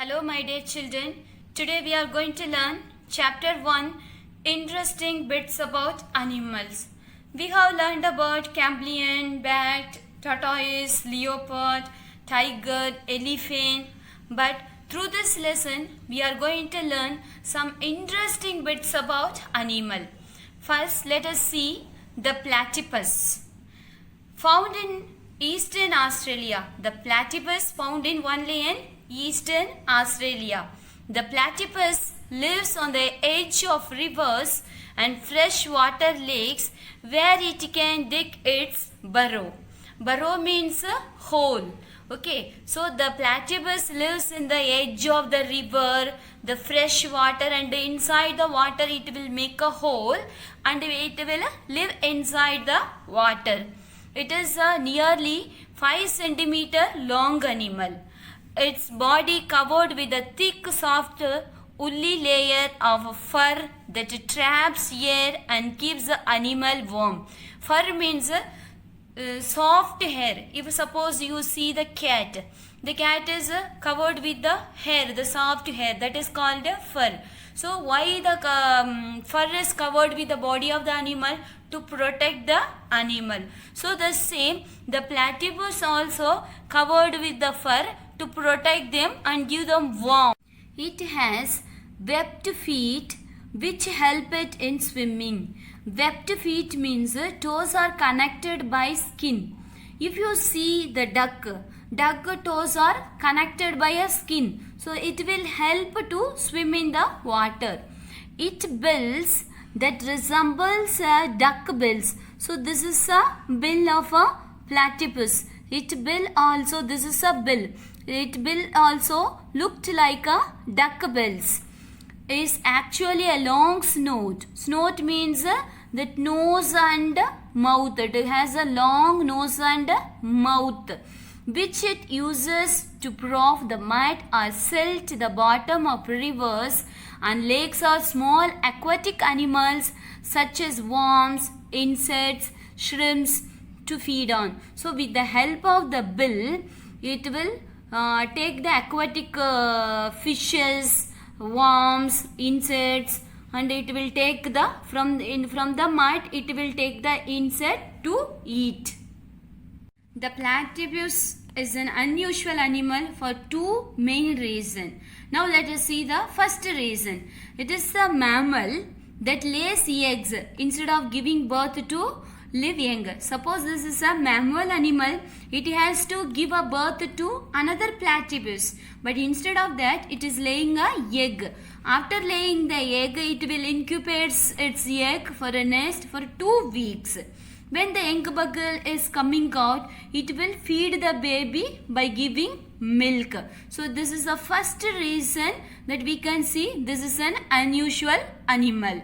Hello my dear children, today we are going to learn chapter 1 interesting bits about animals. We have learned about chameleon, bat, tortoise, leopard, tiger, elephant, but through this lesson we are going to learn some interesting bits about animal. First let us see the platypus. Found in Eastern Australia. The platypus found in only in Eastern Australia. The platypus lives on the edge of rivers and freshwater lakes where it can dig its burrow. Burrow means a hole. Okay, so the platypus lives in the edge of the river, the fresh water, and inside the water it will make a hole and it will live inside the water. It is a nearly 5 centimeter long animal. Its body covered with a thick, soft, woolly layer of fur that traps air and keeps the animal warm. Fur means soft hair. If suppose you see the cat is covered with the hair, the soft hair, that is called fur. So why the fur is covered with the body of the animal? To protect the animal. So the same, the platypus also covered with the fur to protect them and give them warmth. It has webbed feet which help it in swimming. Webbed feet means toes are connected by skin. If you see the duck toes are connected by a skin. So it will help to swim in the water. It bills that resembles duck bills. So this is a bill of a platypus. It bill also, this is a bill. It bill also looked like a duck bills. Is actually a long snout. Snout means that nose and mouth. It has a long nose and mouth, which it uses to probe the mud or silt the bottom of rivers and lakes or small aquatic animals such as worms, insects, shrimps to feed on. So with the help of the bill, it will take the aquatic fishes, worms, insects, and it will take the from the mud it will take the insect to eat. The platypus is an unusual animal for two main reasons. Now let us see the first reason. It is a mammal that lays eggs instead of giving birth to live young. Suppose this is a mammal animal, it has to give a birth to another platypus, but instead of that it is laying a egg. After laying the egg, it will incubate its egg for a nest for 2 weeks. When the young bug is coming out, it will feed the baby by giving milk. So this is the first reason that we can see this is an unusual animal.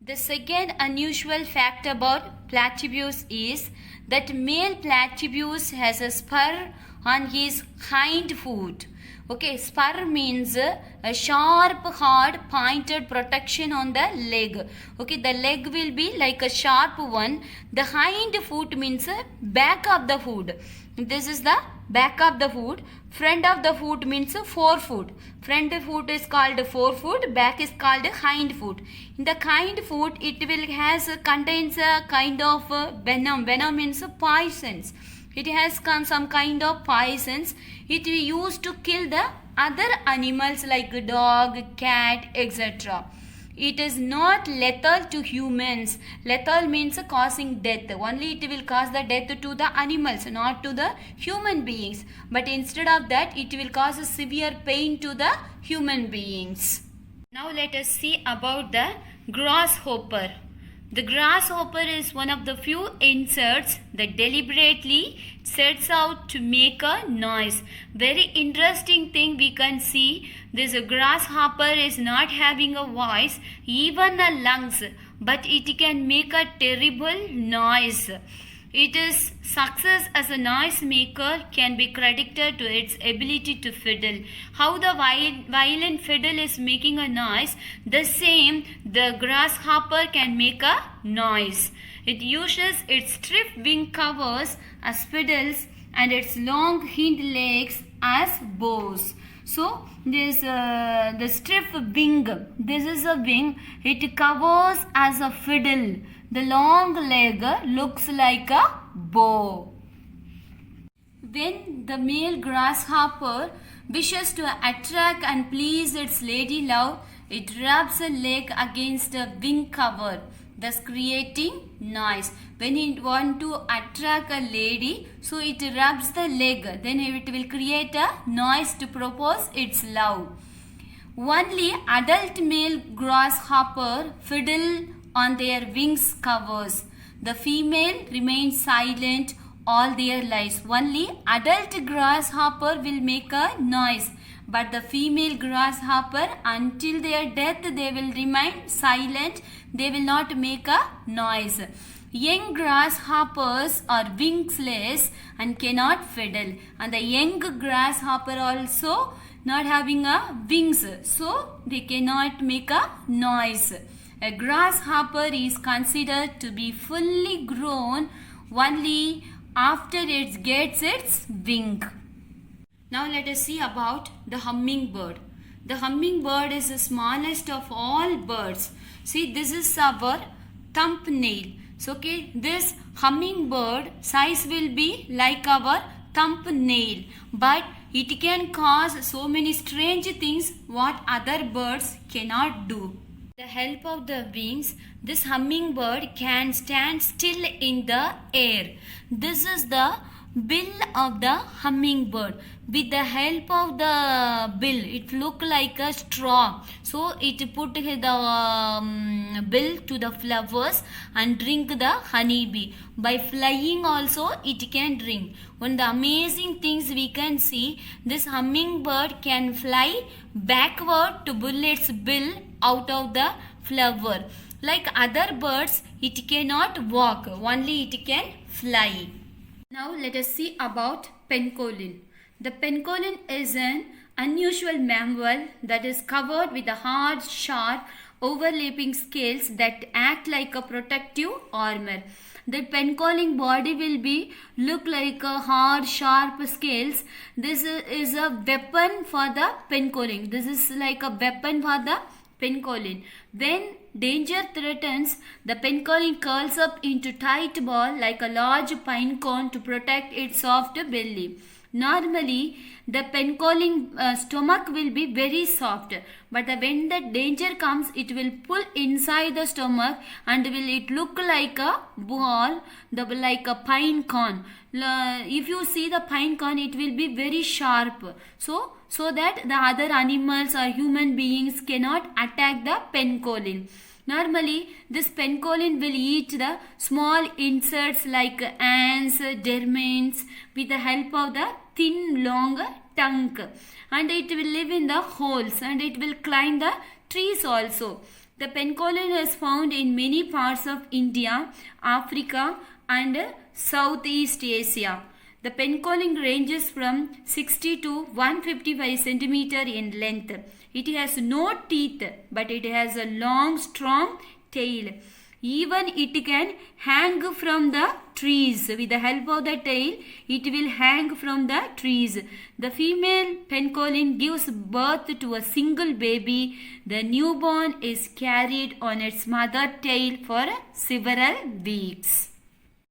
The second unusual fact about platypus is that male platypus has a spur on his hind foot. Okay, spur means a sharp, hard, pointed protection on the leg. Okay, the leg will be like a sharp one. The hind foot means back of the foot. This is the back of the foot. Front of the foot means forefoot. Front foot is called forefoot. Back is called hind foot. In the hind foot, it will contains a kind of venom. Venom means poisons. It has some kind of poisons. It is used to kill the other animals like dog, cat, etc. It is not lethal to humans. Lethal means causing death. Only it will cause the death to the animals, not to the human beings. But instead of that, it will cause a severe pain to the human beings. Now let us see about the grasshopper. The grasshopper is one of the few insects that deliberately sets out to make a noise. Very interesting thing we can see. This grasshopper is not having a voice, even a lungs, but it can make a terrible noise. Its success as a noise maker can be credited to its ability to fiddle. How the violin fiddle is making a noise, the same the grasshopper can make a noise. It uses its stiff wing covers as fiddles and its long hind legs as bows. So this the strip wing. This is a wing. It covers as a fiddle. The long leg looks like a bow. When the male grasshopper wishes to attract and please its lady love, it rubs a leg against the wing cover, thus creating noise. When it wants to attract a lady, so it rubs the leg, then it will create a noise to propose its love. Only adult male grasshopper fiddle on their wings covers. The female remains silent all their lives. Only adult grasshopper will make a noise, but the female grasshopper until their death they will remain silent. They will not make a noise. Young grasshoppers are wingsless and cannot fiddle, and the young grasshopper also not having a wings, so they cannot make a noise. A grasshopper is considered to be fully grown only after it gets its wing. Now let us see about the hummingbird. The hummingbird is the smallest of all birds. See, this is our thumbnail. So, okay, this hummingbird size will be like our thumbnail, but it can cause so many strange things what other birds cannot do. With the help of the wings, this hummingbird can stand still in the air. This is the bill of the hummingbird. With the help of the bill, it look like a straw. So it put the bill to the flowers and drink the honeybee. By flying also it can drink. One of the amazing things we can see, this hummingbird can fly backward to pull its bill out of the flower. Like other birds, it cannot walk, only it can fly. Now let us see about pencolin. The pencolin is an unusual mammal that is covered with a hard, sharp, overlapping scales that act like a protective armor. The pencolin body will be look like a hard, sharp scales. This is a weapon for the pencolin. This is like a weapon for the pencolin. When danger threatens, the pencolin curls up into tight ball like a large pine cone to protect its soft belly. Normally, the pencolin stomach will be very soft, but when the danger comes, it will pull inside the stomach and will it look like a ball, like a pine cone. If you see the pine cone, it will be very sharp. So that the other animals or human beings cannot attack the pencolin. Normally, this pencolin will eat the small insects like ants, termites with the help of the thin long tongue, and it will live in the holes and it will climb the trees also. The pencolin is found in many parts of India, Africa and Southeast Asia. The pencolin ranges from 60 to 155 centimeter in length. It has no teeth, but it has a long, strong tail. Even it can hang from the trees. With the help of the tail, it will hang from the trees. The female pencolin gives birth to a single baby. The newborn is carried on its mother tail for several weeks.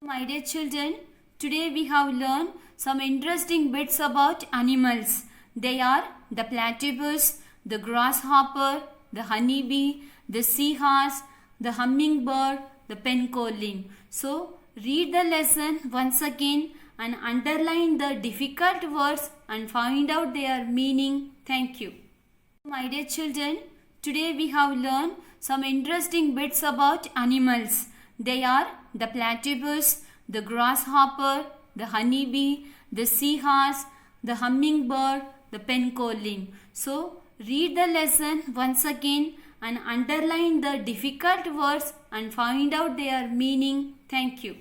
My dear children, today we have learned some interesting bits about animals. They are the platypus, the grasshopper, the honeybee, the seahorse, the hummingbird, the pencolin. So, read the lesson once again and underline the difficult words and find out their meaning. Thank you. My dear children, today we have learned some interesting bits about animals. They are the platypus, the grasshopper, the honeybee, the seahorse, the hummingbird, the pencolin. So, read the lesson once again and underline the difficult words and find out their meaning. Thank you.